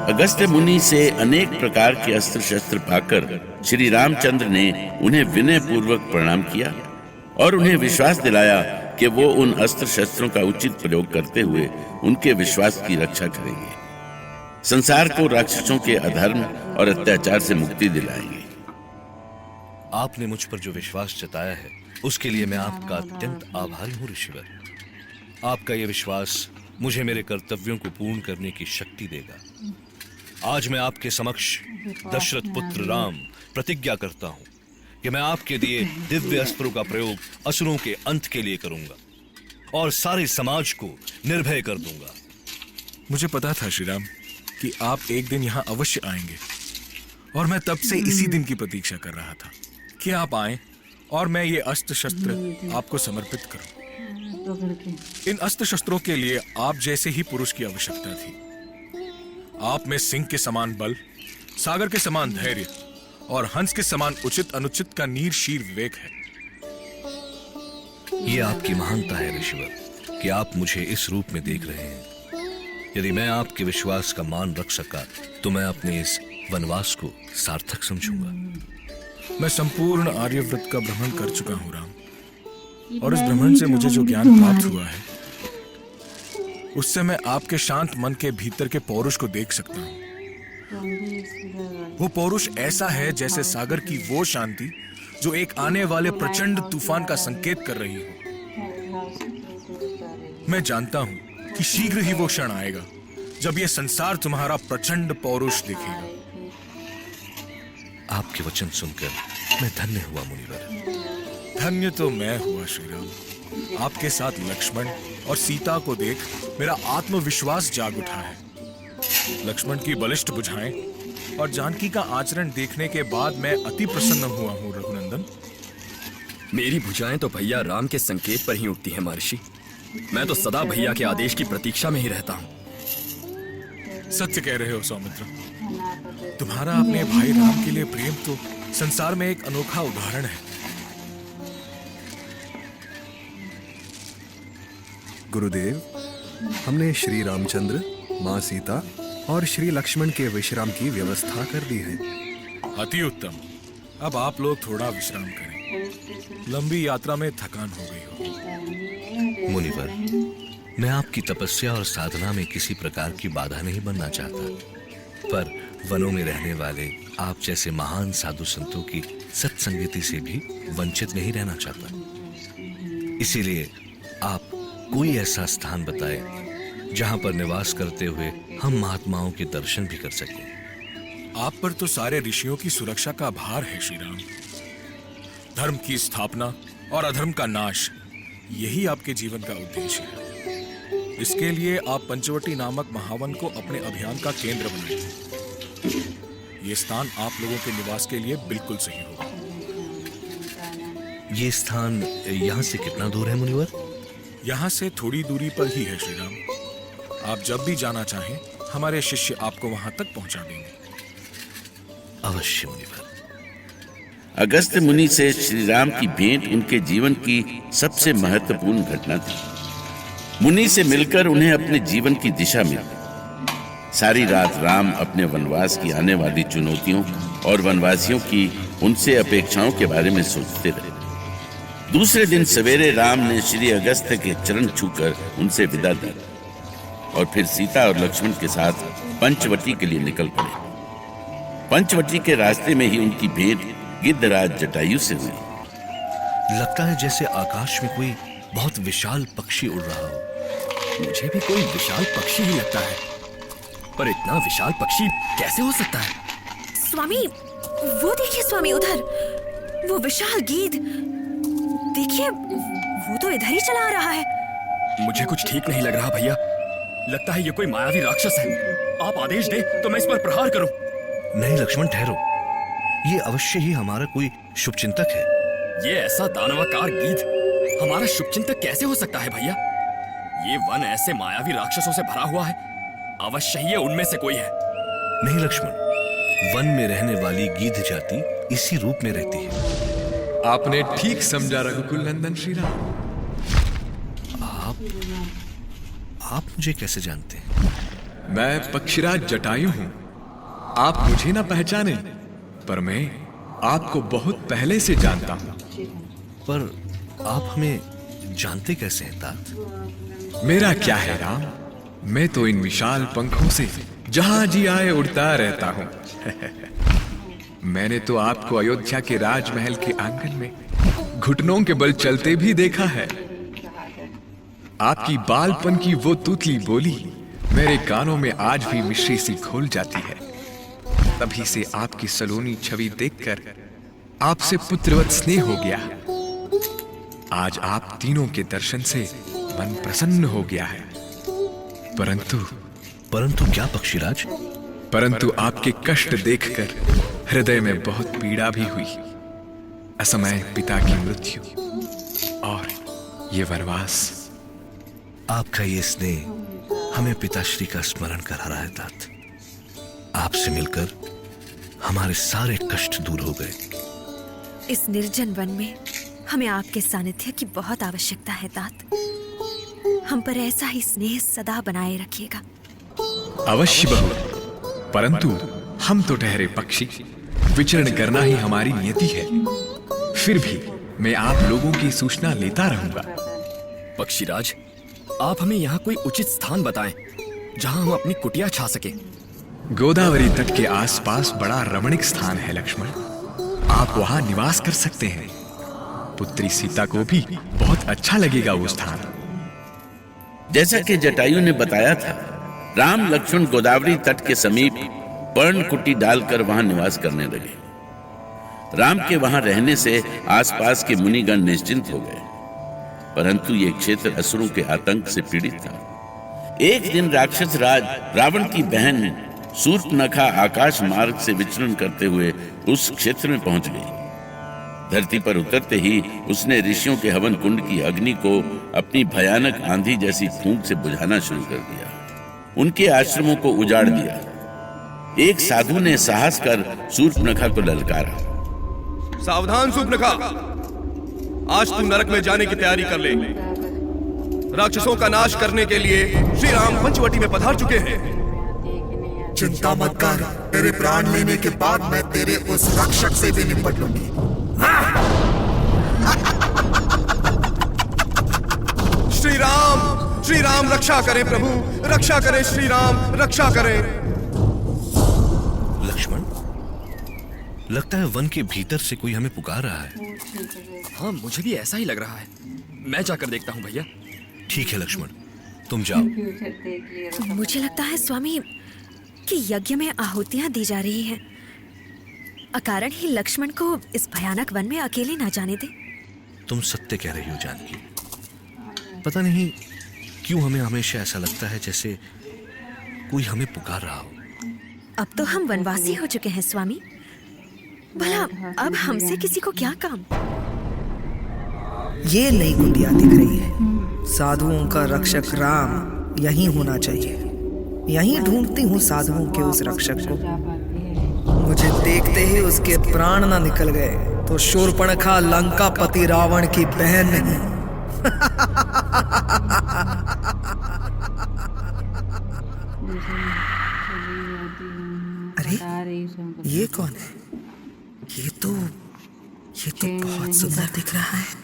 अगस्त्य मुनि से अनेक प्रकार के अस्त्र शस्त्र पाकर श्री रामचंद्र ने उन्हें विनय पूर्वक प्रणाम किया और उन्हें विश्वास दिलाया कि वो उन अस्त्र शस्त्रों का उचित प्रयोग करते हुए उनके विश्वास की रक्षा करेंगे, संसार को राक्षसों के अधर्म और अत्याचार से मुक्ति दिलाएंगे। आपने मुझ पर जो विश्वास जताया है उसके लिए मैं आपका अत्यंत आभारी हूँ ऋषिवर। आपका यह विश्वास मुझे मेरे कर्तव्यों को पूर्ण करने की शक्ति देगा। आज मैं आपके समक्ष दशरथ पुत्र राम प्रतिज्ञा करता हूँ कि मैं आपके दिए दिव्य अस्त्रों का प्रयोग असुरों के अंत के लिए करूंगा और सारे समाज को निर्भय कर दूंगा। मुझे पता था श्री राम कि आप एक दिन यहाँ अवश्य आएंगे और मैं तब से इसी दिन की प्रतीक्षा कर रहा था कि आप आएं और मैं ये अस्त्र शस्त्र आपको समर्पित करूं। इन अस्त्र शस्त्रों के लिए आप जैसे ही पुरुष की आवश्यकता थी। आप में सिंह के समान बल, सागर के समान धैर्य और हंस के समान उचित अनुचित का नीर शीर विवेक है। ये आपकी महानता है ऋषिवर कि आप मुझे इस रूप में देख रहे हैं। यदि मैं आपके विश्वास का मान रख सका तो मैं अपने इस वनवास को सार्थक समझूंगा। मैं संपूर्ण आर्यव्रत का भ्रमण कर चुका हूं राम, और इस भ्रमण से मुझे जो ज्ञान प्राप्त हुआ है उससे मैं आपके शांत मन के भीतर के पौरुष को देख सकता हूं। वो पौरुष ऐसा है जैसे सागर की वो शांति जो एक आने वाले प्रचंड तूफान का संकेत कर रही हो। मैं जानता हूं कि शीघ्र ही वो क्षण आएगा जब ये संसार तुम्हारा प्रचंड पौरुष देखेगा। आपके वचन सुनकर मैं धन्य हुआ मुनिवर। धन्य तो मैं हुआ श्री राम। आपके साथ लक्ष्मण और सीता को देख मेरा आत्मविश्वास जाग उठा है। लक्ष्मण की बलिष्ठ भुजाएं और जानकी का आचरण देखने के बाद मैं अति प्रसन्न हुआ हूँ रघुनंदन। मेरी भुजाएं तो भैया राम के संकेत पर ही उठती हैं महर्षि। मैं तो सदा भैया के आदेश की प्रतीक्षा में ही रहता हूँ। सत्य कह रहे हो सौमित्र। तुम्हारा अपने भाई राम के लिए प्रेम तो संसार में एक अनोखा उदाहरण है। गुरुदेव, हमने श्री रामचंद्र, माँ सीता और श्री लक्ष्मण के विश्राम की व्यवस्था कर दी है। अति उत्तम। अब आप लोग थोड़ा विश्राम करें। लंबी यात्रा में थकान हो गई हो। मुनिवर, मैं आपकी तपस्या और साधना में किसी प्रकार की बाधा नहीं बनना चाहता, पर वनों में रहने वाले आप जैसे महान साधु संतों की सत्संगति से भी वंचित नहीं रहना चाहता। इसीलिए आप कोई ऐसा स्थान बताएं जहां पर निवास करते हुए हम महात्माओं के दर्शन भी कर सकें। आप पर तो सारे ऋषियों की सुरक्षा का भार है श्री राम। धर्म की स्थापना और अधर्म का नाश, यही आपके जीवन का उद्देश्य है। इसके लिए आप पंचवटी नामक महावन को अपने अभियान का केंद्र बनाएं। ये स्थान आप लोगों के निवास के लिए बिल्कुल सही होगा। ये स्थान यहाँ से कितना दूर है मुनिवर? यहाँ से थोड़ी दूरी पर ही है श्री राम। आप जब भी जाना चाहें हमारे शिष्य आपको वहां तक पहुंचा देंगे। अवश्य मुनिवर। अगस्त्य मुनि से श्री राम की भेंट उनके जीवन की सबसे महत्वपूर्ण घटना थी। मुनि से मिलकर उन्हें अपने जीवन की दिशा मिली। सारी रात राम अपने वनवास की आने वाली चुनौतियों और वनवासियों की उनसे अपेक्षाओं के बारे में सोचते रहे। दूसरे दिन सवेरे राम ने श्री अगस्त्य के चरण छूकर उनसे विदा दी और फिर सीता और लक्ष्मण के साथ पंचवटी के लिए निकल पड़े। पंचवटी के रास्ते में ही उनकी भेंट गिद्धराज जटायु से हुई। लगता है जैसे आकाश में कोई बहुत विशाल पक्षी उड़ रहा हो। मुझे भी कोई विशाल पक्षी ही लगता है, पर इतना विशाल पक्षी कैसे हो सकता है? स्वामी, वो देखिए स्वामी, उधर वो विशाल गीध देखिए, वो तो इधर ही चला आ रहा है। मुझे कुछ ठीक नहीं लग रहा भैया। लगता है ये कोई मायावी राक्षस है। आप आदेश दे तो मैं इस पर प्रहार करूं। नहीं लक्ष्मण, ठहरो। ये अवश्य ही हमारा कोई शुभचिंतक है। ये ऐसा दानवाकार गीध हमारा शुभचिंतक कैसे हो सकता है भैया? ये वन ऐसे मायावी राक्षसों से भरा हुआ है। अवश्य ही ये उनमें से कोई है। नहीं लक्ष्मण, वन में रहने वाली गीध जाति इसी रूप में रहती है। आपने ठीक समझा रघुकुल नंदन श्री राम। आप मुझे कैसे जानते हैं? मैं पक्षीराज जटायु हूं। आप मुझे ना पहचाने, पर मैं आपको बहुत पहले से जानता हूं। पर आप हमें जानते कैसे हैं तात? मेरा क्या है राम, मैं तो इन विशाल पंखों से जहां जी आए उड़ता रहता हूं। मैंने तो आपको अयोध्या के राजमहल के आंगन में घुटनों के बल चलते भी देखा है। आपकी बालपन की वो तूतली बोली मेरे कानों में आज भी मिश्री सी घोल जाती है। तभी से आपकी सलोनी छवि देखकर आपसे पुत्रवत स्नेह हो गया। आज आप तीनों के दर्शन से मन प्रसन्न हो गया है। परंतु क्या पक्षीराज? परंतु आपके कष्ट देखकर हृदय में बहुत पीड़ा भी हुई। असमय पिता की मृत्यु और ये वनवास। आपका ये स्नेह हमें पिताश्री का स्मरण करा रहा है तात। आपसे मिलकर हमारे सारे कष्ट दूर हो गए। इस निर्जन वन में हमें आपके सानिध्य की बहुत आवश्यकता है तात। हम पर ऐसा ही स्नेह सदा बनाए रखिएगा। अवश्य बहू, परंतु हम तो ठहरे पक्षी, विचरण करना ही हमारी नियति है। फिर भी मैं आप लोगों की सूचना लेता रहूंगा। पक्षीराज, आप हमें यहाँ कोई उचित स्थान बताएं जहाँ हम अपनी कुटिया छा सके। गोदावरी तट के आसपास बड़ा रमणीक स्थान है लक्ष्मण, आप वहाँ निवास कर सकते हैं। पुत्री सीता को भी बहुत अच्छा लगेगा वो स्थान। जैसा कि जटायु ने बताया था, राम लक्ष्मण गोदावरी तट के समीप पर्ण कुटी डालकर वहां निवास करने लगे। राम के वहां रहने से आसपास के मुनिगण निश्चिंत हो गए, परंतु ये क्षेत्र असुरों के आतंक से पीड़ित था। एक दिन राक्षस राज रावण की बहन शूर्पणखा आकाश मार्ग से विचरण करते हुए उस क्षेत्र में पहुंच गई। धरती पर उतरते ही उसने ऋषियों के हवन कुंड की अग्नि को अपनी भयानक आंधी जैसी फूंक से बुझाना शुरू कर दिया। उनके आश्रमों को उजाड़ दिया। एक साधु ने साहस कर शूर्पणखा को ललकारा। सावधान शूर्पणखा, आज तू नरक में जाने की तैयारी कर ले। राक्षसों का नाश करने के लिए श्री राम पंचवटी में पधार चुके हैं। चिंता मत कर, तेरे प्राण लेने के बाद मैं तेरे उस रक्षक से भी निपट लूंगी। श्री राम रक्षा करें प्रभु, रक्षा करें श्री राम, रक्षा करें। लक्ष्मण, लगता है वन के भीतर से कोई हमें पुकार रहा है। हाँ, मुझे भी ऐसा ही लग रहा है। मैं जाकर देखता हूँ भैया। ठीक है लक्ष्मण, तुम जाओ। मुझे लगता है स्वामी कि यज्ञ में आहुतियां दी जा रही हैं। अकारण ही लक्ष्मण को इस भयानक वन में अकेले ना जाने दे। तुम सत्य कह रही हो जानकी। पता नहीं क्यों हमें हमेशा ऐसा लगता है जैसे कोई हमें पुकार रहा हो। अब तो हम वनवासी हो चुके हैं स्वामी, भला अब हमसे किसी को क्या काम? ये नई कुटिया दिख रही है। साधुओं का रक्षक राम यहीं होना चाहिए। यहीं ढूंढती हूँ साधुओं के उस रक्षक को। मुझे देखते ही उसके प्राण ना निकल गए तो शूर्पणखा लंका पति रावण की बहन नहीं। अरे ये कौन है? ये तो बहुत सुंदर दिख रहा है।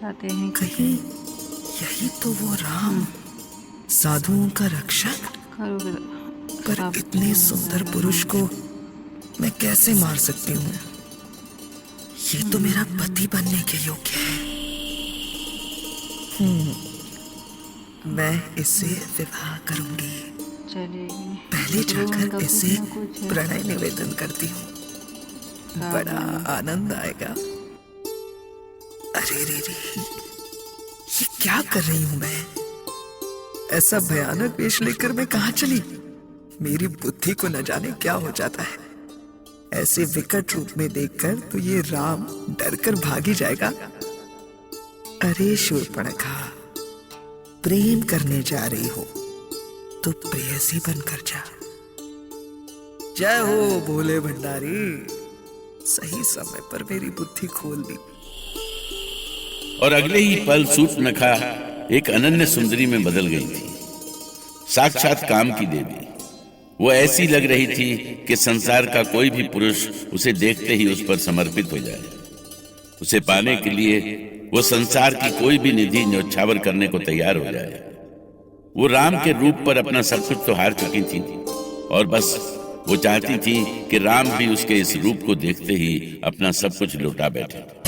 कहीं यही तो वो राम, साधुओं का रक्षक। पर इतने सुंदर पुरुष को मैं कैसे मार सकती हूँ? ये तो मेरा पति बनने के योग्य है। मैं इससे विवाह करूंगी। पहले जाकर इसे प्रणय निवेदन करती हूँ, बड़ा आनंद आएगा। अरे रे रे, ये क्या कर रही हूँ मैं? ऐसा भयानक वेश लेकर मैं कहाँ चली? मेरी बुद्धि को न जाने क्या हो जाता है। ऐसे विकट रूप में देखकर तो ये राम डरकर भाग ही जाएगा। अरे शूर्पणखा, प्रेम करने जा रही हो तो प्रेयसी बनकर जा। जय हो भोले भंडारी, सही समय पर मेरी बुद्धि खोल दी। और अगले ही पल शूर्पणखा एक अनन्य सुंदरी में बदल गई थी, साक्षात काम की देवी। वो ऐसी लग रही थी कि संसार का कोई भी पुरुष उसे देखते ही उस पर समर्पित हो जाए। उसे पाने के लिए वो संसार की कोई भी निधि न्यौछावर करने को तैयार हो जाए। वो राम के रूप पर अपना सब कुछ तो हार चुकी थी और बस वो चाहती थी कि राम भी उसके इस रूप को देखते ही अपना सब कुछ लुटा बैठे।